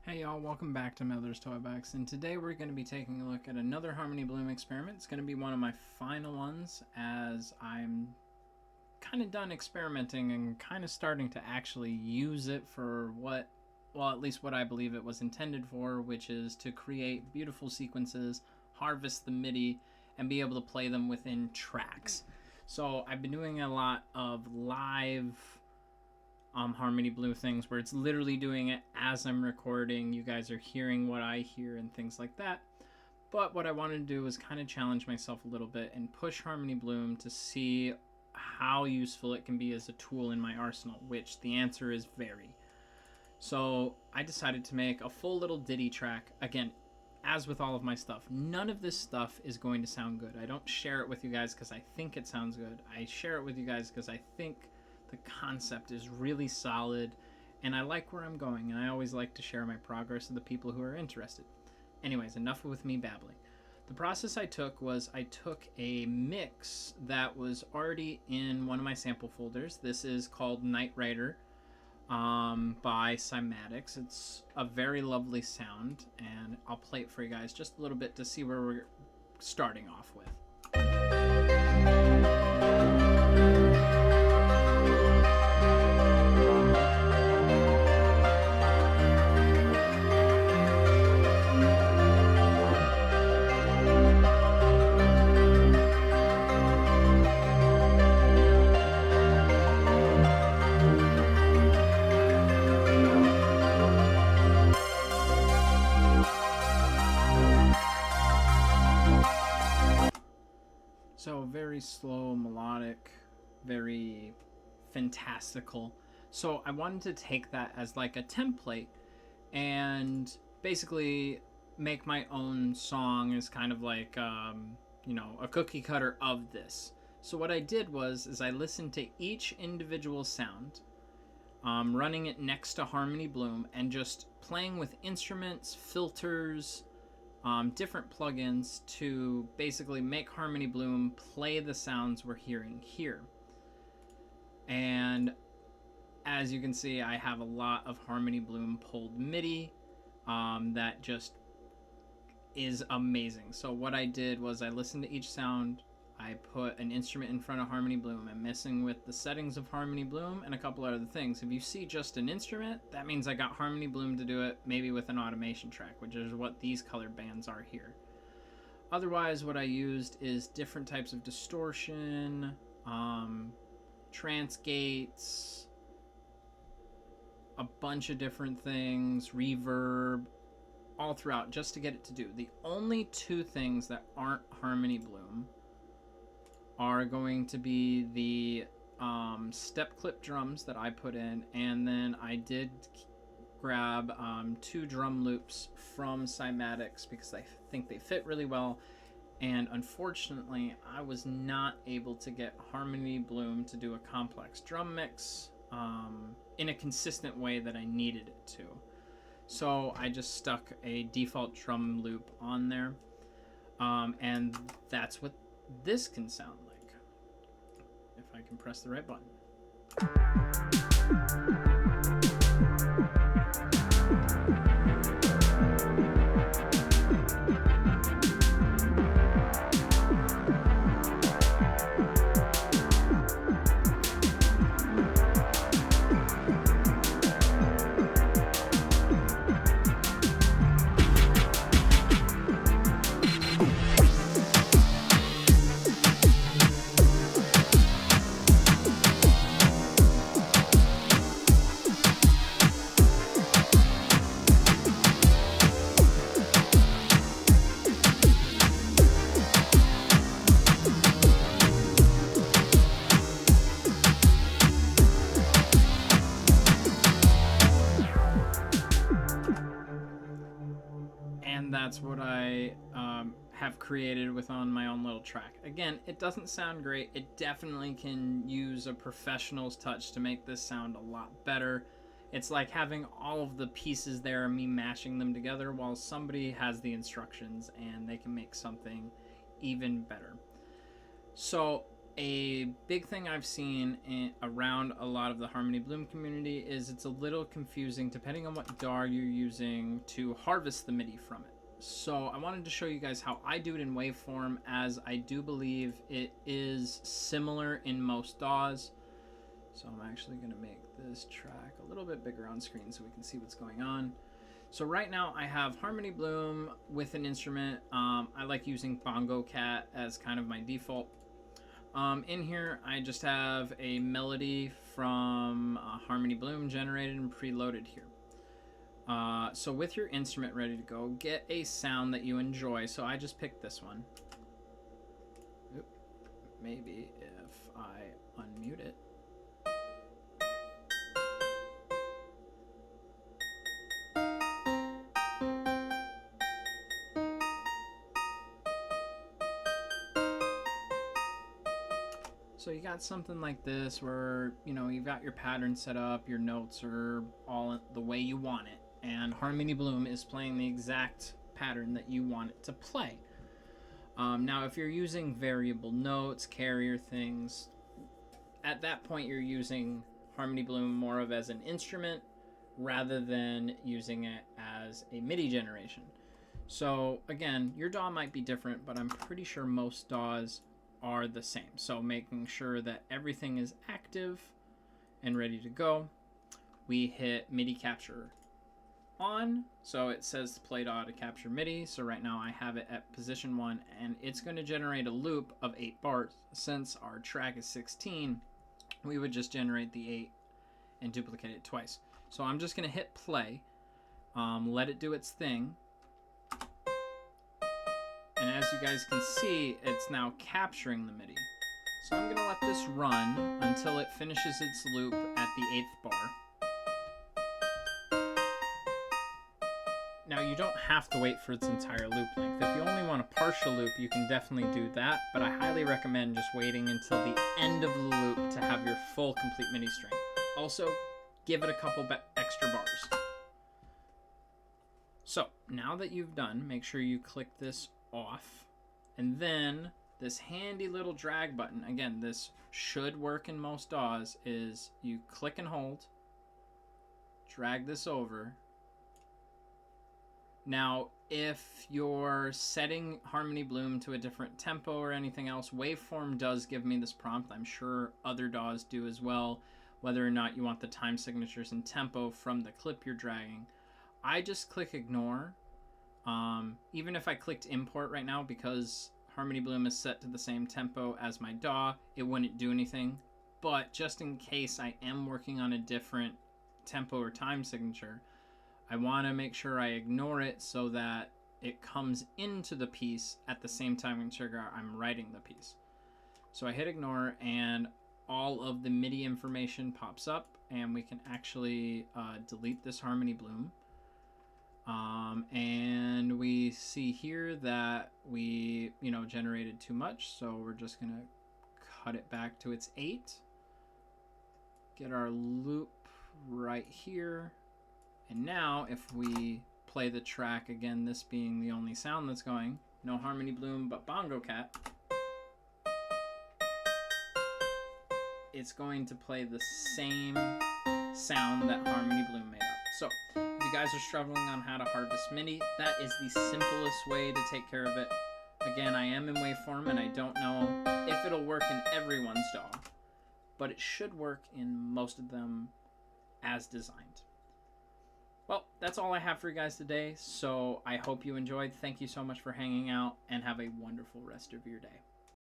Hey y'all, welcome back to Mother's Toy Box, and today we're going to be taking a look at another Harmony Bloom experiment. It's going to be one of my final ones as I'm kind of done experimenting and kind of starting to actually use it for what, well, at least what I believe it was intended for, which is to create beautiful sequences, harvest the MIDI, and be able to play them within tracks. So I've been doing a lot of live Harmony Bloom things where it's literally doing it as I'm recording. You guys are hearing what I hear and things like that. But what I wanted to do was kind of challenge myself a little bit and push Harmony Bloom to see how useful it can be as a tool in my arsenal, which the answer is very. So I decided to make a full little ditty track. Again, as with all of my stuff, none of this stuff is going to sound good. I don't share it with you guys because I think it sounds good. I share it with you guys because I think the concept is really solid and I like where I'm going, and I always like to share my progress with the people who are interested. Anyways, enough with me babbling. The process I took was I took a mix that was already in one of my sample folders. This is called Night Rider by Cymatics. It's a very lovely sound, and I'll play it for you guys just a little bit to see where we're starting off with. So very slow, melodic, very fantastical. So I wanted to take that as like a template and basically make my own song as kind of like, a cookie cutter of this. So what I did was I listened to each individual sound, running it next to Harmony Bloom and just playing with instruments, filters, different plugins to basically make Harmony Bloom play the sounds we're hearing here. And as you can see, I have a lot of Harmony Bloom pulled MIDI that just is amazing. So what I did was I listened to each sound, I put an instrument in front of Harmony Bloom and messing with the settings of Harmony Bloom and a couple other things. If you see just an instrument, that means I got Harmony Bloom to do it, maybe with an automation track, which is what these color bands are here. Otherwise, what I used is different types of distortion, trance gates, a bunch of different things, reverb, all throughout, just to get it to do. The only two things that aren't Harmony Bloom are going to be the step clip drums that I put in, and then I did grab 2 drum loops from Cymatics because I think they fit really well, and unfortunately I was not able to get Harmony Bloom to do a complex drum mix in a consistent way that I needed it to. So I just stuck a default drum loop on there, and that's what this can sound like if I can press the right button. And that's what I have created with on my own little track. Again, it doesn't sound great. It definitely can use a professional's touch to make this sound a lot better. It's like having all of the pieces there and me mashing them together while somebody has the instructions and they can make something even better. So A big thing I've seen around a lot of the Harmony Bloom community is it's a little confusing depending on what DAW you're using to harvest the MIDI from it. So I wanted to show you guys how I do it in Waveform, as I do believe it is similar in most DAWs. So I'm actually going to make this track a little bit bigger on screen so we can see what's going on. So right now I have Harmony Bloom with an instrument. I like using Bongo Cat as kind of my default. In here, I just have a melody from Harmony Bloom generated and preloaded here. So with your instrument ready to go, get a sound that you enjoy. So I just picked this one. Oop. Maybe if I unmute it. So you got something like this where, you know, you've got your pattern set up, your notes are all the way you want it, and Harmony Bloom is playing the exact pattern that you want it to play. Now, if you're using variable notes, carrier things, at that point you're using Harmony Bloom more of as an instrument rather than using it as a MIDI generation. So again, your DAW might be different, but I'm pretty sure most DAWs are the same. So making sure that everything is active and ready to go, we hit MIDI capture on. So it says play DAW to capture MIDI. So right now I have it at position 1, and it's going to generate a loop of 8 bars. Since our track is 16, we would just generate the 8 and duplicate it twice. So I'm just going to hit play, let it do its thing. And as you guys can see, it's now capturing the MIDI. So I'm going to let this run until it finishes its loop at the 8th bar. Now you don't have to wait for its entire loop length. If you only want a partial loop, you can definitely do that, but I highly recommend just waiting until the end of the loop to have your full complete MIDI string. Also, give it a couple extra bars. So now that you've done, make sure you click this off, and then this handy little drag button, again, this should work in most DAWs, is you click and hold, drag this over. Now if you're setting Harmony Bloom to a different tempo or anything else, Waveform does give me this prompt. I'm sure other DAWs do as well, whether or not you want the time signatures and tempo from the clip you're dragging. I just click ignore. Even if I clicked import right now, because Harmony Bloom is set to the same tempo as my DAW, it wouldn't do anything. But just in case I am working on a different tempo or time signature, I want to make sure I ignore it so that it comes into the piece at the same time and trigger I'm writing the piece. So I hit ignore, and all of the MIDI information pops up, and we can actually delete this Harmony Bloom. And we see here that we, generated too much, so we're just gonna cut it back to its 8. Get our loop right here, and now if we play the track again, this being the only sound that's going, no Harmony Bloom but Bongo Cat, it's going to play the same sound that Harmony Bloom made up. So if you guys are struggling on how to harvest MIDI, that is the simplest way to take care of it. Again, I am in Waveform, and I don't know if it'll work in everyone's DAW, but it should work in most of them as designed. Well, that's all I have for you guys today, so I hope you enjoyed. Thank you so much for hanging out, and have a wonderful rest of your day.